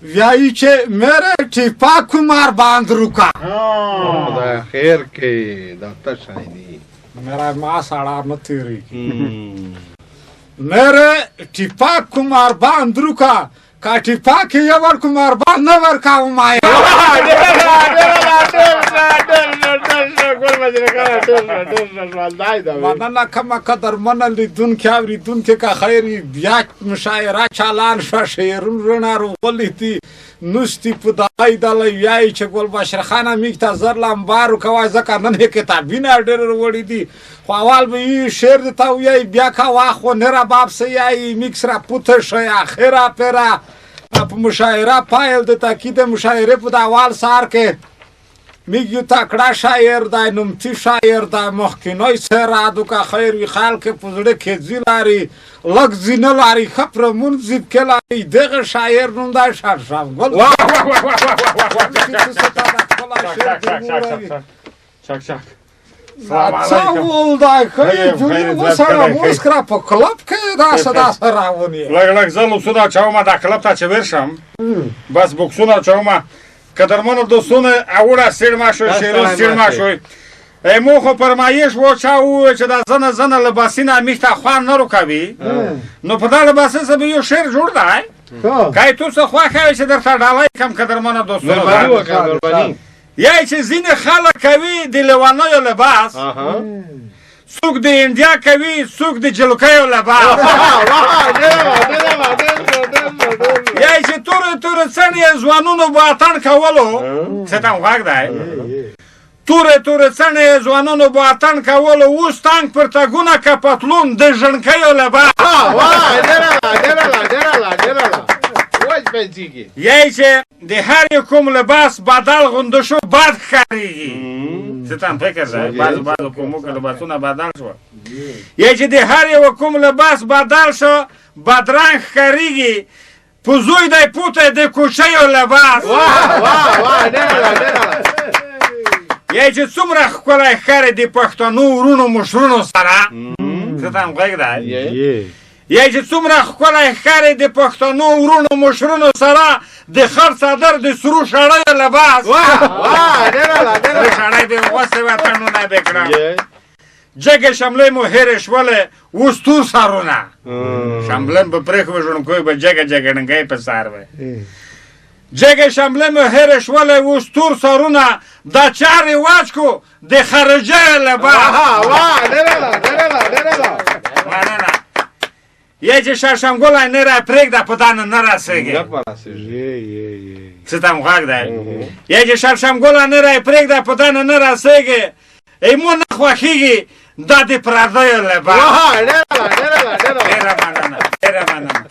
یایی که میره ټیپا کمار باندرو کا خدای خیر کې دفتر شاهدی میرا ما ساڑا نه تیریږي میره ټیپا کمار باندرو کا ټیپا کې یو ور کمار باند نه ورکاو ما مننه کما قدر من لیدونکي اورېدونکي که خیر بیا مشاعره چالان شوه شعرونه راغلي نوستي په دغه ډله وایي چې ګلبشره خانه میږ ته زر لمبار وکوه ځکه نن یې کتابونه ډېر راوړي دي خو اول به یې شعر درته ووایي بیا کوه خو نه رباب څه یایي میږ سره پوته شئ اخره پیره په مشاعره پایل د تاکید مشاعره په د اول سهار کې میږ یو تکړه شاعر دی نومتي شاعر دی مخکینی سرادو که خیر وي خلک په زړه کې ځي لري لږ ځي نه لري ښه پر منځب کې لري دغه شاعر نوم دی شرشمګل څه ول دی ښه جوړي وسره موس کړه په کلب کې داسې راونی لږ زه لوسونه اچومه دا کلب ته چې ورشم بس بوکسونه اچومه قدرمنو دوستونه اوړه سیړما شو شیرو سیړما شو مو خو فرمایش و چا وویل چې دا زنه لباسینه میخته خوان نه رکوي نو په دا لباسه سره یو شعر جوړ دی که تو څه خوښه وي چې درته ډالۍ کم قدرمنو دوستونه یای چې ځینې خلک کوي د لیوانیو لباس څوک د انډیا کوي څوک د جلوکیو لباس یای چې تورې څڼې ځوانونو به اتڼ کولو څه ته غږ دی تورې څڼې ځوانونو به اتڼ کولو اوس تانک پرتګونه که پتلون د ژڼکیو لباس یای چې د هر یو کوم لباس بدل غونده شو بد ښکارېږي څه ته هم فکر دی بعضو کومو که لباسونه بدل شو یای چې د هر یو کوم لباس بدل شو بدرنګ ښکارېږي په زوی دی پوته د کوچیو لباس یای چې څومره ښکلی ښکاري د پښتنو ورونو مشرونو سره څه ته هم غږ دی یای چې څومره ښکلی ښکاري د پښتنو ورونو مشرونو سره د خر څادر د سرو شړیو لباس شړی به وغوڅې وطنونه به کړم جګې شملې مو هېرې شولې اوس تور سرونه شملې به پرېښوه ژوڼکوی به جګه ډنګۍ په سر وی جګې شملې مو هېرې شولې اوس تور سرونه دا چا رواج کو د خرجیو لباس مننه یای چې شرشمګولی نه را پرېږده په دا نه رسېږي څه ته هم غږ دی یای چې شرشمګولی نه را پرېږده په دا نه رسېږي ایمو نه خوښېږي دا د پردیو لباس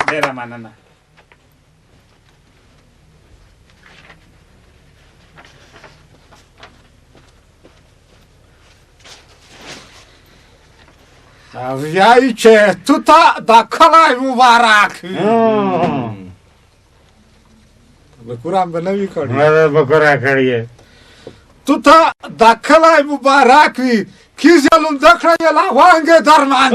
ډېره مننه یایی چې تو ته دا کلی مبارک وي بکورم به نه وي کړی نه بکوره کړی تو ته دا کلی مبارک وي کیزې لمده کړه یې لا وانګې درمان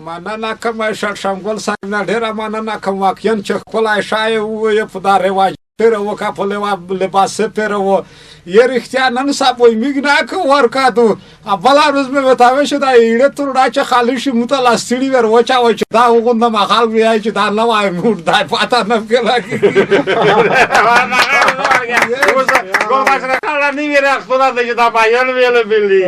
مننه کوم شرشمګل صاحب نه ډېره مننه کوم واقعا چې ښکلی شاعر ووایه په دا رواج پیره و که په لباسه پیره و یه رښتیا نن صاحب وایي میږ نه که ورکادو بله ورځ مې ورته ویل چې دا ایړه تورډا چې خالي شي موږ ته لا ستړي ور وچاوئ چې دا وغونده مهال وایي چې دا نه وایي موږ دا پته نه پکې لګي ګلبشره خانه نوي رقصونه دی چې دا بیان ویلې بلدی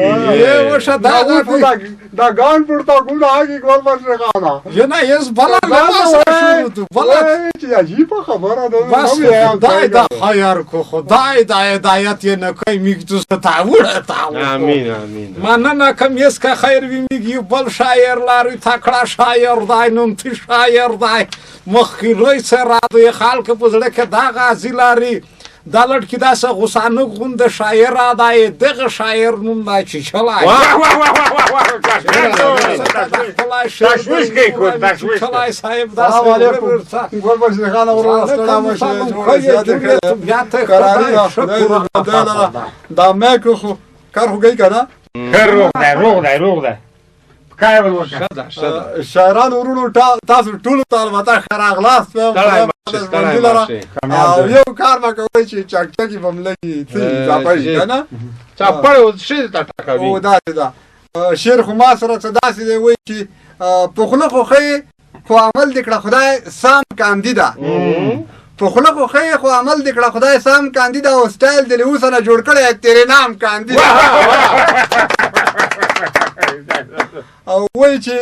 وشه دا ګان پرتګونه هغې ګلبشره خانه نه یس بله لباس شروع تو بله چې عجیبه خبره ده بس خدای دا خیر کو خدای دا هدایت یې نه کوي میږ تو ته وړه امین مننه کوم یس که خیر وي میږ یو بل شاعر لري تکړه شاعر دی نومتي شاعر دی مخکینی سرادو خلک په زړه کې دا غازي لري دا لړکي داسې غوسانه غونده شاعره دی دغه شاعر نوم دی چیچلی تشویش کوي کو تشویش چیچلی صاحب سلام علیکم ګلبشره خانه ورسته دا مې خو کار هو گئی کنه ښه روغ دی روغ دی روغ دی پکای ور وکړه شاعران ورونو تاسو ټولو ته البته ښه راغلاست او یو کار به کوئ چې چکچکې به م لږې څه اضافه شي که نه چاپړ ښې ته ټکوي او داسې ده شعر خو ما سره څه داسې دی وایي چې په خوله خو ښه خو عمل دې کړه خدای سام کاندي ده په خوله خو ښه خو عمل دې کړه خدای سام کاندي ده او سټایل دې له اوسه نه جوړ کړی تیرې نام کاندي ده او وایي چې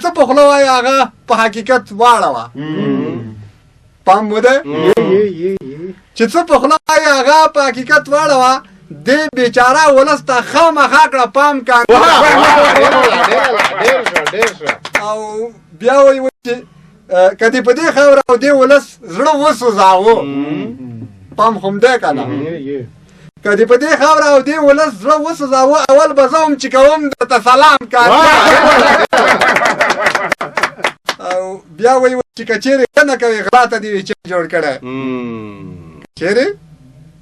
څه په خوله وایي هغه په حقیقت واړوه پام مو دی چې څه په خوله وایي هغه په حقیقت واړوه دې بیچاره ولس ته خامخا کړه پام کاندي او بیا وایي چې که دې په دې خاوره او دې ولس زړه وسوځاوه پام خو م دی که نه که دې په دې خاوره او دې ولس زړه وسوځاوه اول به زه هم چې کوم درته سلام کاندي او بیا وایي چې که چېرې ښه نه کوې غلا ته دې وي چا جوړ کړی چېرې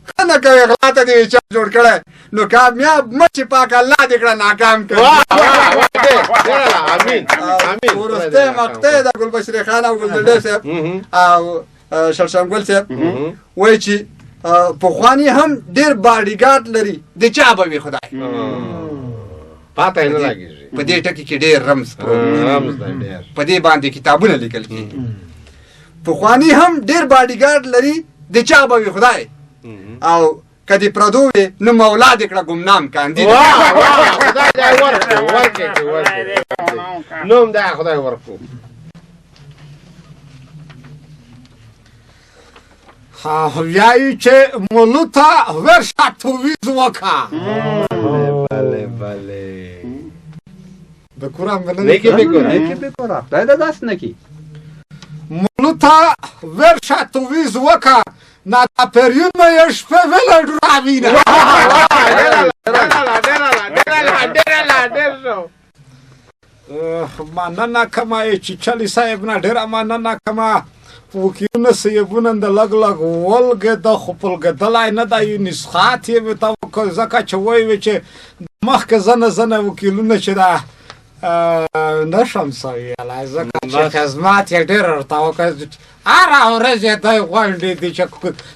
ښه نه کوې غلا ته دې وي چا جوړ کړی نو کامیاب مه چې پاک الله دې کړه ناکام کړي وروستی مقطع د ګلبشرې خان او ګلدډې صاحب او شلشمګل صاحب وایي چې پخواني هم ډېر باډیګارډ لري د چا به وي خدای پاته یې نه لګېږي په دې ټکي کې ډېر رمز په دې باندې کتابونه لیکل کېږي پخواني هم ډېر باډیګارډ لري د چا به وي خدای او که دې پردو وي نو مولا دې کړه ګمنام کاندي نوم دی خدای ورکړو وایي چې مولو ته ورشه تویز وکړه به کورم بکوره خدای دې داسې نه کړي مولو ته ورشه تویز وکړه نه دا پریونه یې شپه ویله راوینه مننه کومه چې چلي صاحب نه ډېره مننه کومه وکیلونه صاحبونه د لږ لږ ولګېده خو پلګېدلی نه ده یو نسخات یې ورته وکړ ځکه چې وایي چې مخکې زنه وکیلونه چې ده نه شم څه ویلی ځکه چې خدمات یې ډېر ورته وکړ هره ورځ یې دی غونډې دي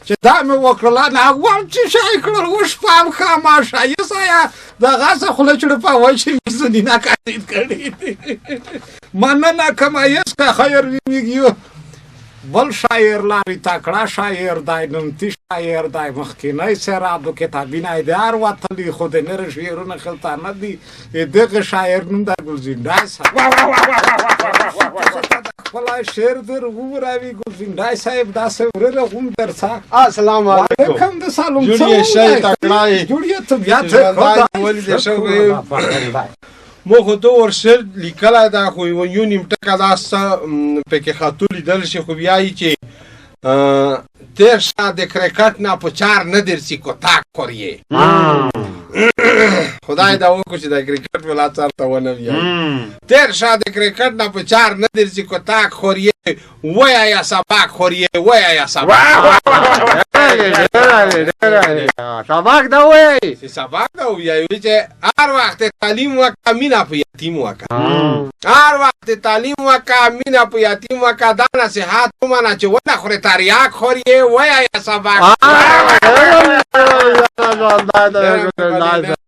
چې دا مې وکړله نه غواړم چې شی کړل وشپم خامخا یسایه دغسې خوله چړپه وایي چې میزوني نه کاندید کړي مننه کومه یس که خیر ویږي بل شاعر لري تکړه شاعر دی نومتي شاعر دی مخکینی سرابو کتابونه د هر وتلي خو د نر شعرونه خلته نه دي دغه شاعر نوم د ګلزینډای صاحب خپل شعر در وراوي ګلزینډای صاحب داسې ورره هم درڅا السلام علیکم د سلام جوړیه شي تکړه جوړیه ته بیا ته ولې شو مو خو تو ورسر لیکلی دا خو یو نیم ټکه داسته پکې خطو لیدل شي خو بیایي چې تیر شه د کرکټ نه په چار نه درسي کوتاک کوریې خدای دا وکړو چې د کرکټ ولا چار ته ونه ویایي تیر شه د کرکټ نه په چار نه درسي کوتاک خوریې وایه سباک خوریې وایه سباک سباک دا وایي سباک دا وایي چې هر وخت تعلیم وکړه مینه په یتیم وکړه هر وخت تعلیم وکړه مینه په یتیم وکړه دا نصیحت ومنه چې ونه خورې تریاک خورې وایه سباک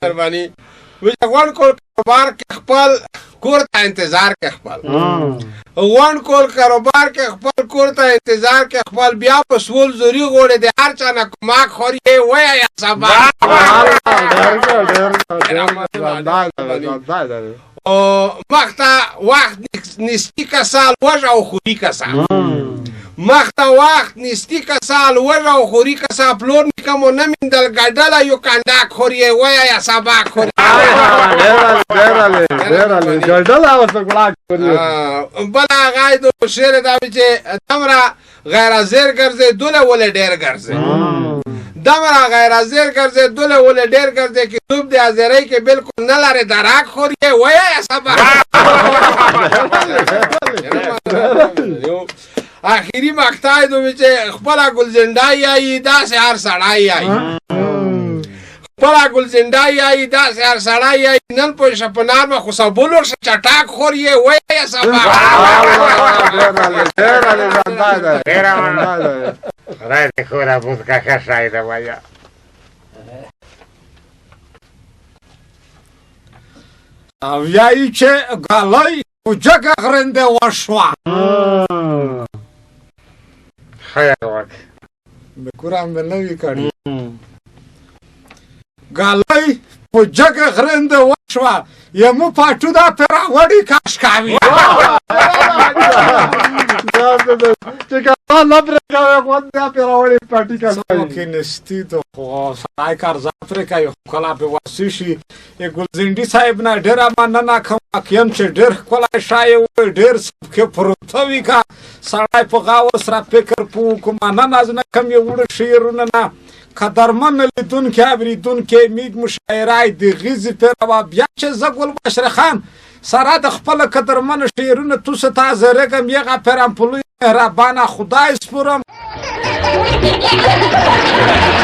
مهرباني غون کول کاروبار کې خپل کور ته انتظار کې خپل غون کول کاروبار کې خپل کور ته انتظار کې خپل بیا په سول زوري غوړې د هر چا نه کماک خورې وایه سبا او وقت نیستی که سال وژ او خوري که سال مخته وخت نیستی که سال وژ او خوري که سال پلور میکم و نمیندل گډله یو کنډاک خورې وایه سباک خورې بل هغه د شعر دا وي چې دمره غیر زیر ګرځې دوله ولې ډېر ګرځې دمره غیر زیر ګرځې دوله ولې ډېر ګرځې کې توپ د ازرۍ کې بالکل نه لرې دراک خورې وایه سباک آخري مقطع دوی چې خپله ګلزنډای یایي داسې هر سړی یایي بلا ګلزنډا یایي داسې هر سړی یایي نن پوه شه په نارمه خو سبولور شه چټاک خور یې وایه سبا خدای دې خوره بوزکه ښه شی ده وایه او یایي چې ګالی په جګه غرنده وشوه ښه یې وکړه بکورم به نوی کړي ګالی په جګه غرنده وشوه یمو پاټو دا پیرا وړي کاشکاوي چې کله لبره کوي خو دا پیراوړي پټی سمو کې کوي نستی تو خو سړی کارزار پرې کوي خو کله به واسي شي ګلزنډي صاحب نه ډېره مننه کوم کیم چې ډېر ښکلی شای وایي ډېر سبکې پروته وي که سړی په غاوه سره فکر په وکړو مننه از نه کوم یې وړه شعرونه نه قدرمن لیدونکي اورېدونکي میږ مشاعرای د غیزې پیروه بیا چې زه ګلبشره خان سره د خپله قدرمنه شعرونه توسه ته زرګم یغه پیرم په لوی مهربانه خدای سپارم